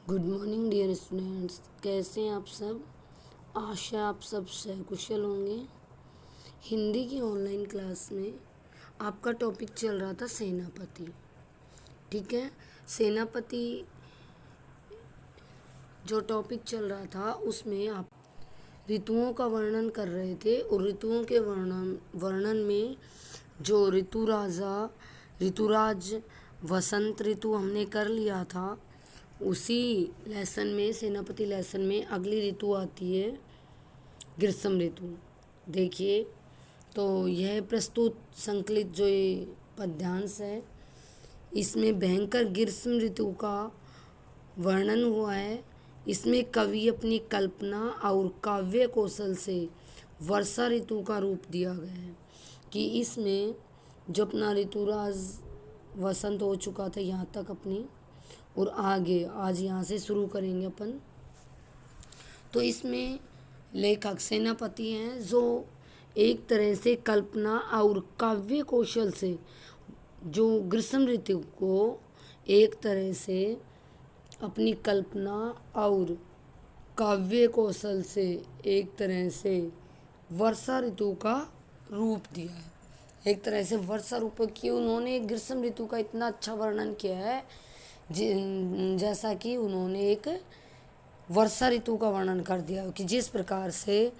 Good morning dear students, कैसे हैं आप सब। आशा आप सब कुशल होंगे। हिंदी की ऑनलाइन क्लास में आपका टॉपिक चल रहा था सेनापति। ठीक है, सेनापति जो टॉपिक चल रहा था उसमें आप ऋतुओं का वर्णन कर रहे थे और ऋतुओं के वर्णन में जो ऋतुराज वसंत ऋतु हमने कर लिया था। उसी लेसन में, सेनापति लेसन में अगली ऋतु आती है ग्रीष्म ऋतु। देखिए, तो यह प्रस्तुत संकलित जो ये पद्यांश है, इसमें भयंकर ग्रीष्म ऋतु का वर्णन हुआ है। इसमें कवि अपनी कल्पना और काव्य कौशल से वर्षा ऋतु का रूप दिया गया है कि इसमें जो अपना ऋतुराज वसंत हो चुका था यहाँ तक अपनी, और आगे आज यहाँ से शुरू करेंगे अपन। तो इसमें लेखक सेनापति हैं जो एक तरह से कल्पना और काव्य कौशल से जो ग्रीष्म ऋतु को एक तरह से अपनी कल्पना और काव्य कौशल से एक तरह से वर्षा ऋतु का रूप दिया है। एक तरह से वर्षा ऋतु की उन्होंने ग्रीष्म ऋतु का इतना अच्छा वर्णन किया है जैसा कि उन्होंने एक वर्षा ऋतु का वर्णन कर दिया कि जिस प्रकार से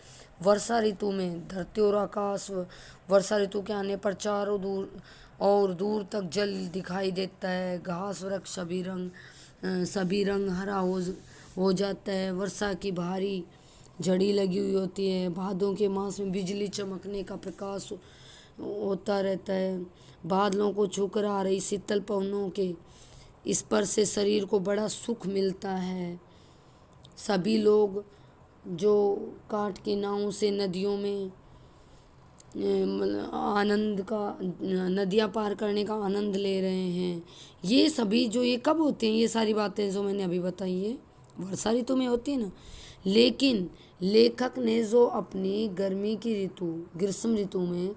वर्षा ऋतु में धरती और आकाश, वर्षा ऋतु के आने पर चारों दूर तक जल दिखाई देता है, घास वृक्ष सभी रंग हरा हो जाता है, वर्षा की भारी झड़ी लगी हुई होती है, भादों के मास में बिजली चमकने का प्रकाश होता रहता है, बादलों को छूकर आ रही शीतल पवनों के स्पर्श से शरीर को बड़ा सुख मिलता है। सभी लोग जो काठ की नावों से नदियों में नदियाँ पार करने का आनंद ले रहे हैं, ये सभी जो ये कब होते हैं, ये सारी बातें जो मैंने अभी बताई है वर्षा ऋतु में होती है ना। लेकिन लेखक ने जो अपनी गर्मी की ऋतु ग्रीष्म ऋतु में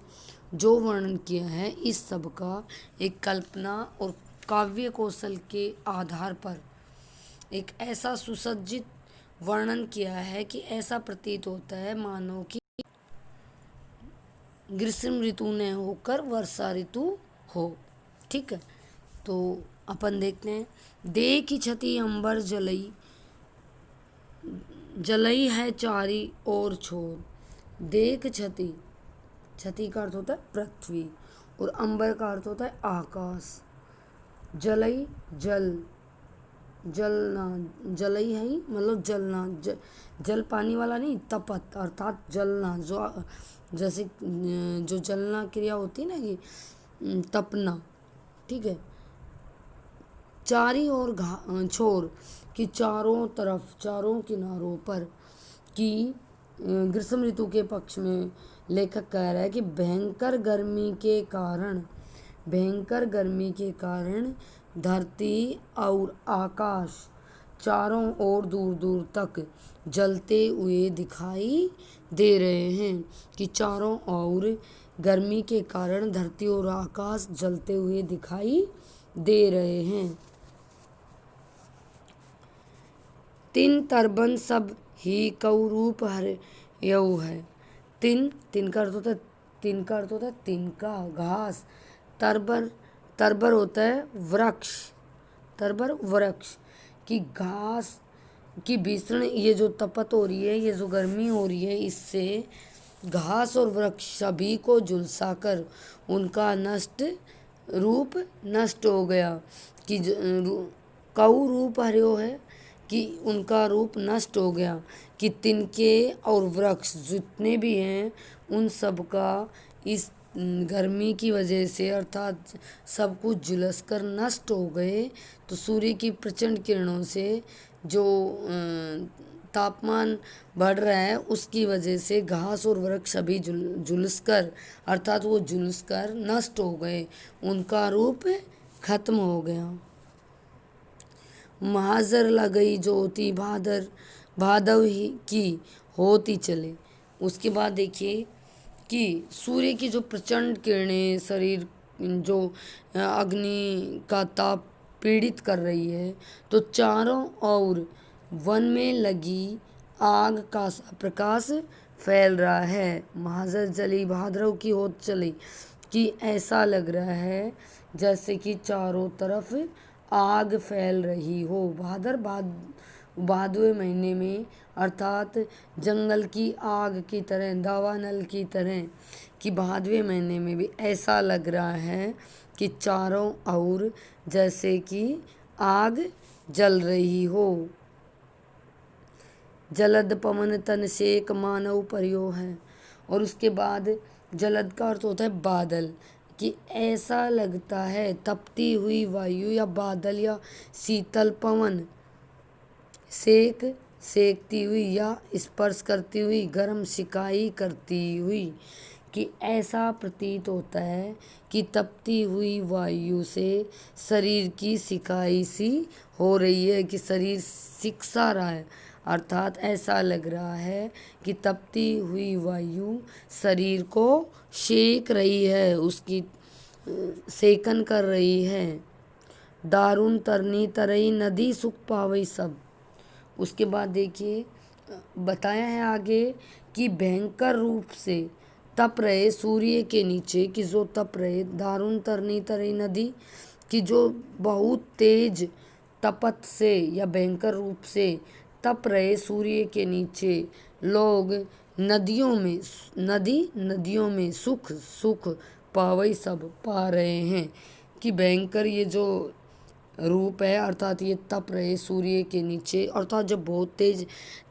जो वर्णन किया है, इस सब का एक कल्पना और काव्य कौशल के आधार पर एक ऐसा सुसज्जित वर्णन किया है कि ऐसा प्रतीत होता है मानो कि ग्रीष्म ऋतु न होकर वर्षा ऋतु हो। ठीक है, तो अपन देखते हैं। देह की छति अंबर जलई है चारी और छोर। देख छति, छति का अर्थ होता है पृथ्वी और अंबर का अर्थ होता है आकाश। जलई जलना, जलई है ही मतलब जलना, जल पानी वाला नहीं, तपत अर्थात जलना, जैसे जो जलना क्रिया होती है ना कि तपना। ठीक है, चारी और छोर कि चारों तरफ, चारों किनारों पर, कि ग्रीष्म ऋतु के पक्ष में लेखक कह रहा है कि भयंकर गर्मी के कारण धरती और आकाश चारों ओर दूर दूर तक जलते हुए दिखाई दे रहे हैं। कि चारों ओर गर्मी के कारण धरती और आकाश जलते हुए दिखाई दे रहे हैं। तिन तरबन सब ही कऊ रूप हर यऊ है। तिन का अर्थ होता है, तिनका घास। तरबर होता है वृक्ष, वृक्ष की घास की भीषण ये जो तपत हो रही है, ये जो गर्मी हो रही है, इससे घास और वृक्ष सभी को झुलसाकर उनका रूप नष्ट हो गया। कि कऊ रूप हर्यो है, कि उनका रूप नष्ट हो गया। कि तिनके और वृक्ष जितने भी हैं उन सब का इस गर्मी की वजह से अर्थात सब कुछ झुलस कर नष्ट हो गए। तो सूर्य की प्रचंड किरणों से जो तापमान बढ़ रहा है, उसकी वजह से घास और वृक्ष सभी झुलस कर अर्थात वो झुलस कर नष्ट हो गए, उनका रूप खत्म हो गया। महाजर लगई ज्योति भादव ही की होती चले। उसके बाद देखिए कि सूर्य की जो प्रचंड किरणें शरीर जो अग्नि का ताप पीड़ित कर रही है। तो चारों ओर वन में लगी आग का सा प्रकाश फैल रहा है। महाजर जली भाद्रव की होत चली, कि ऐसा लग रहा है जैसे कि चारों तरफ आग फैल रही हो। भादवे महीने में अर्थात जंगल की आग की तरह, दावानल की तरह, कि भादवे महीने में भी ऐसा लग रहा है कि चारों ओर जैसे कि आग जल रही हो। जलद पवन तन सेक मानव परियो है। और उसके बाद जलद का अर्थ होता है बादल, कि ऐसा लगता है तपती हुई वायु या बादल या शीतल पवन, सेकती हुई या स्पर्श करती हुई, गर्म सिकाई करती हुई, कि ऐसा प्रतीत होता है कि तपती हुई वायु से शरीर की सिकाई सी हो रही है, कि शरीर सिक सा रहा है। अर्थात ऐसा लग रहा है कि तपती हुई वायु शरीर को सेक रही है, उसकी सेकन कर रही है। दारुण तरनी तरई नदी सुख पावई सब। उसके बाद देखिए बताया है आगे कि भयंकर रूप से तप रहे सूर्य के नीचे, कि जो तप रहे, दारुण तरनी तरई नदी, कि जो बहुत तेज तपत से या भयंकर रूप से तप रहे सूर्य के नीचे लोग नदियों में सुख सुख पावई सब पा रहे हैं। कि भयंकर ये जो रूप है, अर्थात ये तप रहे सूर्य के नीचे, अर्थात जब बहुत तेज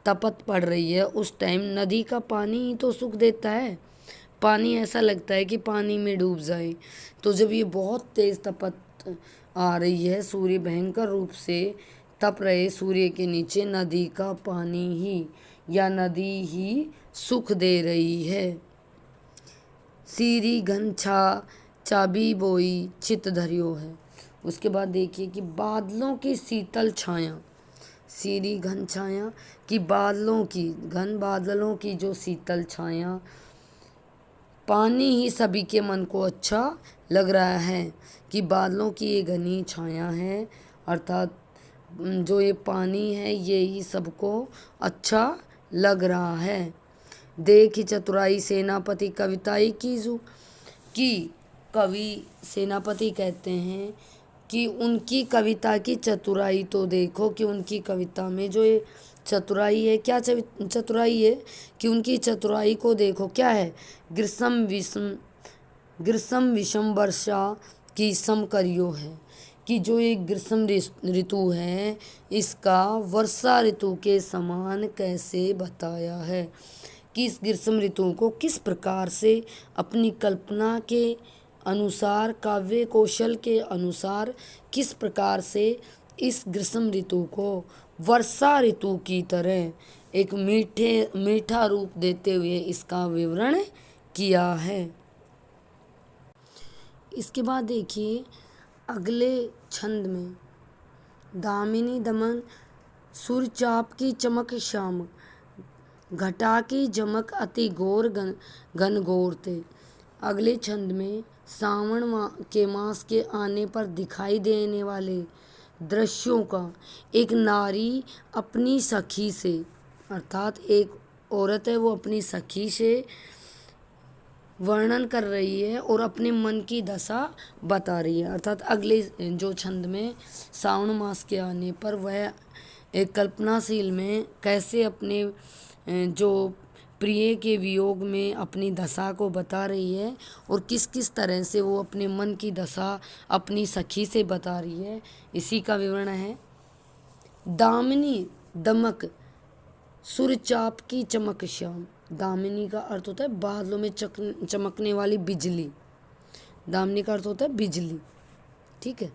तपत पड़ रही है उस टाइम नदी का पानी ही तो सुख देता है। पानी ऐसा लगता है कि पानी में डूब जाए। तो जब ये बहुत तेज तपत आ रही है, सूर्य भयंकर रूप से तप रहे सूर्य के नीचे, नदी का पानी ही या नदी ही सुख दे रही है। सीरी घन चाबी बोई चित धरियो है। उसके बाद देखिए कि बादलों की शीतल छाया, सीरी घन छाया, कि घन बादलों की जो शीतल छाया, पानी ही सभी के मन को अच्छा लग रहा है। कि बादलों की ये घनी छाया है, अर्थात जो ये पानी है ये ही सबको अच्छा लग रहा है। देखी चतुराई सेनापति कविताई कीजू, कि कवि सेनापति कहते हैं कि उनकी कविता की चतुराई तो देखो, कि उनकी कविता में जो ये चतुराई है, क्या चतुराई है, कि उनकी चतुराई को देखो। क्या है? ग्रीष्म विषम वर्षा की सम करियो है, कि जो एक ग्रीष्म ऋतु है इसका वर्षा ऋतु के समान कैसे बताया है, कि इस ग्रीष्म ऋतु को किस प्रकार से अपनी कल्पना के अनुसार, काव्य कौशल के अनुसार किस प्रकार से इस ग्रीष्म ऋतु को वर्षा ऋतु की तरह एक मीठा रूप देते हुए इसका विवरण किया है। इसके बाद देखिए अगले छंद में, दामिनी दमन सूर्यचाप की चमक श्याम, घटा की जमक अति घोर घनघोर थे। अगले छंद में सावन के मास के आने पर दिखाई देने वाले दृश्यों का एक नारी अपनी सखी से, अर्थात एक औरत है वो अपनी सखी से वर्णन कर रही है और अपने मन की दशा बता रही है। अर्थात अगले जो छंद में सावन मास के आने पर वह एक कल्पनाशील में कैसे अपने जो प्रिय के वियोग में अपनी दशा को बता रही है और किस किस तरह से वो अपने मन की दशा अपनी सखी से बता रही है, इसी का विवरण है। दामिनी दमक सूर्यचाप की चमक श्याम, दामिनी का अर्थ होता है बादलों में चमकने वाली बिजली, दामिनी का अर्थ होता है बिजली, ठीक है।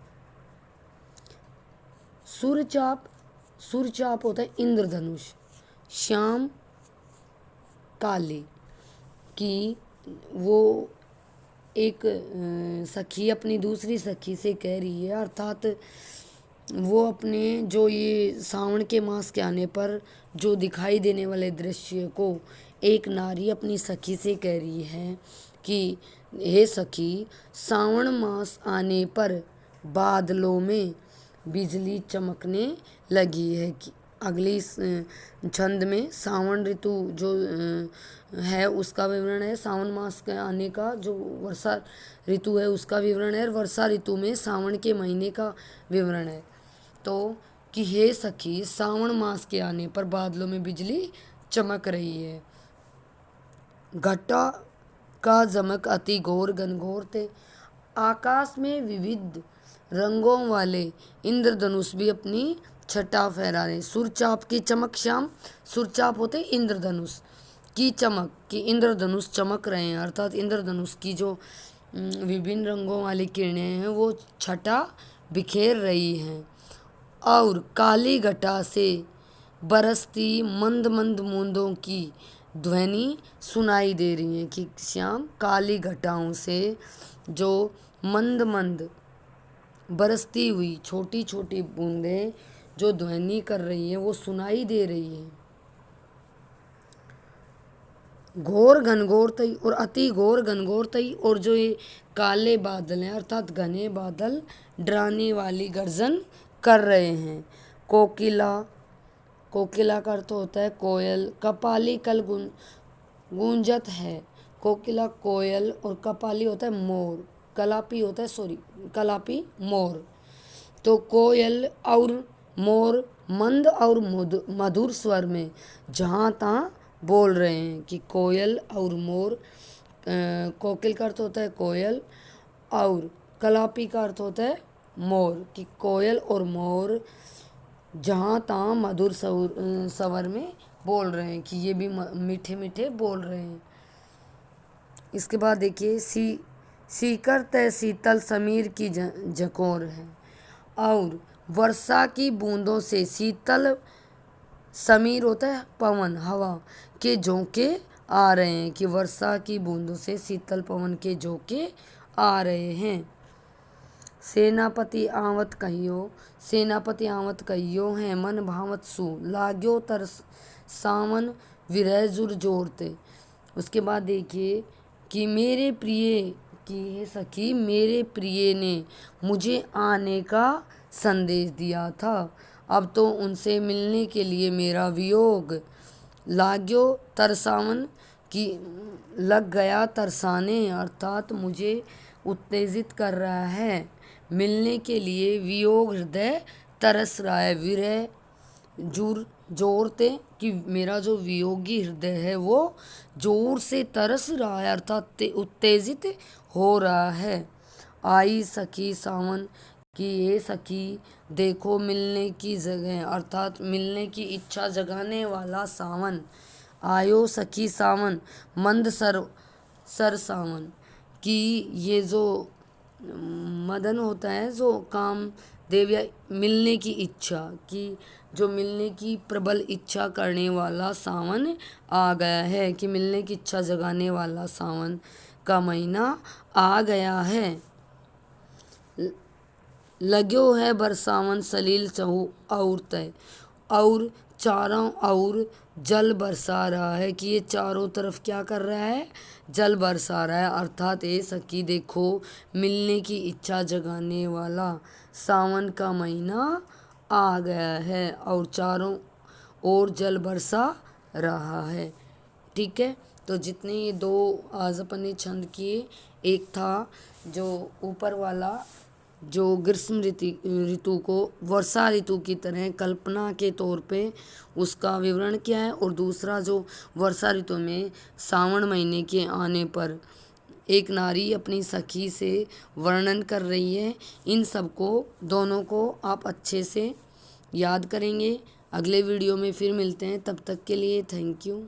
सूर्यचाप होता है इंद्रधनुष, श्याम काले, कि वो एक सखी अपनी दूसरी सखी से कह रही है, अर्थात वो अपने जो ये सावन के मास के आने पर जो दिखाई देने वाले दृश्य को एक नारी अपनी सखी से कह रही है कि हे सखी, सावन मास आने पर बादलों में बिजली चमकने लगी है। कि अगली छंद में सावन ऋतु जो है उसका विवरण है। सावन मास के आने का जो वर्षा ऋतु है उसका विवरण है, और वर्षा ऋतु में सावन के महीने का विवरण है। तो कि हे सखी, सावन मास के आने पर बादलों में बिजली चमक रही है। घटा का चमक अति घोर घनघोर थे। आकाश में विविध रंगों वाले इंद्रधनुष भी अपनी छटा फहरा रहे। सुरचाप की चमक श्याम, सुरचाप होते इंद्रधनुष की चमक, कि इंद्रधनुष चमक रहे हैं, अर्थात इंद्रधनुष की जो विभिन्न रंगों वाली किरणें हैं वो छटा बिखेर रही हैं। और काली घटा से बरसती मंद मंद बूंदों की ध्वनि सुनाई दे रही है। कि श्याम, काली घटाओं से जो मंद मंद बरसती हुई छोटी छोटी बूंदें जो ध्वनि कर रही हैं वो सुनाई दे रही हैं। घोर घनघोर तई और अति घोर घनघोर तई, और जो ये काले बादल हैं अर्थात घने बादल डराने वाली गर्जन कर रहे हैं। कोकिला, कोकिला का अर्थ होता है कोयल। कपाली कल गूंजत है। कोकिला कोयल और कपाली होता है मोर, कलापी होता है, सॉरी, कलापी मोर। तो कोयल और मोर मंद और मधुर स्वर में जहाँ तहाँ बोल रहे हैं। कि कोयल और मोर, कोकिल का अर्थ होता है कोयल और कलापी का अर्थ होता है मोर। कि कोयल और मोर जहाँ तहाँ मधुर स्वर में बोल रहे हैं, कि ये भी मीठे मीठे बोल रहे हैं। इसके बाद देखिए, सीकर तय शीतल समीर की झकोर है। और वर्षा की बूंदों से शीतल समीर होता है पवन, हवा के झोंके आ रहे हैं। कि वर्षा की बूंदों से शीतल पवन के झोंके आ रहे हैं। सेनापति आवत कहियो, सेनापति आवत कहियो है मन भावत सु, लाग्यो तरस सावन विरह जुर जोरते। उसके बाद देखिए, कि मेरे प्रिय, कि हे सखी, मेरे प्रिय ने मुझे आने का संदेश दिया था, अब तो उनसे मिलने के लिए मेरा वियोग लाग्यो तरसावन, की लग गया तरसाने, अर्थात मुझे उत्तेजित कर रहा है। मिलने के लिए वियोग हृदय तरस रहा है। विरह जोरते, कि मेरा जो वियोगी हृदय है वो जोर से तरस रहा है, अर्थात उत्तेजित हो रहा है। आई सखी सावन, कि ये सखी देखो मिलने की जगह, अर्थात मिलने की इच्छा जगाने वाला सावन। आयो सखी सावन मंद सर सावन, कि ये जो मदन होता है, जो काम देव या मिलने की इच्छा, कि जो मिलने की प्रबल इच्छा करने वाला सावन आ गया है। कि मिलने की इच्छा जगाने वाला सावन का महीना आ गया है। लाग्यो है बरसावन सलील चहु और तय, और चारों और जल बरसा रहा है। कि ये चारों तरफ क्या कर रहा है, जल बरसा रहा है, अर्थात ये सखी देखो मिलने की इच्छा जगाने वाला सावन का महीना आ गया है और चारों ओर जल बरसा रहा है। ठीक है, तो जितने ये दो आज अपन ने छंद किए, एक था जो ऊपर वाला जो ग्रीष्म ऋतु को वर्षा ऋतु की तरह कल्पना के तौर पे उसका विवरण किया है, और दूसरा जो वर्षा ऋतु में सावन महीने के आने पर एक नारी अपनी सखी से वर्णन कर रही है। इन सब को दोनों को आप अच्छे से याद करेंगे। अगले वीडियो में फिर मिलते हैं, तब तक के लिए थैंक यू।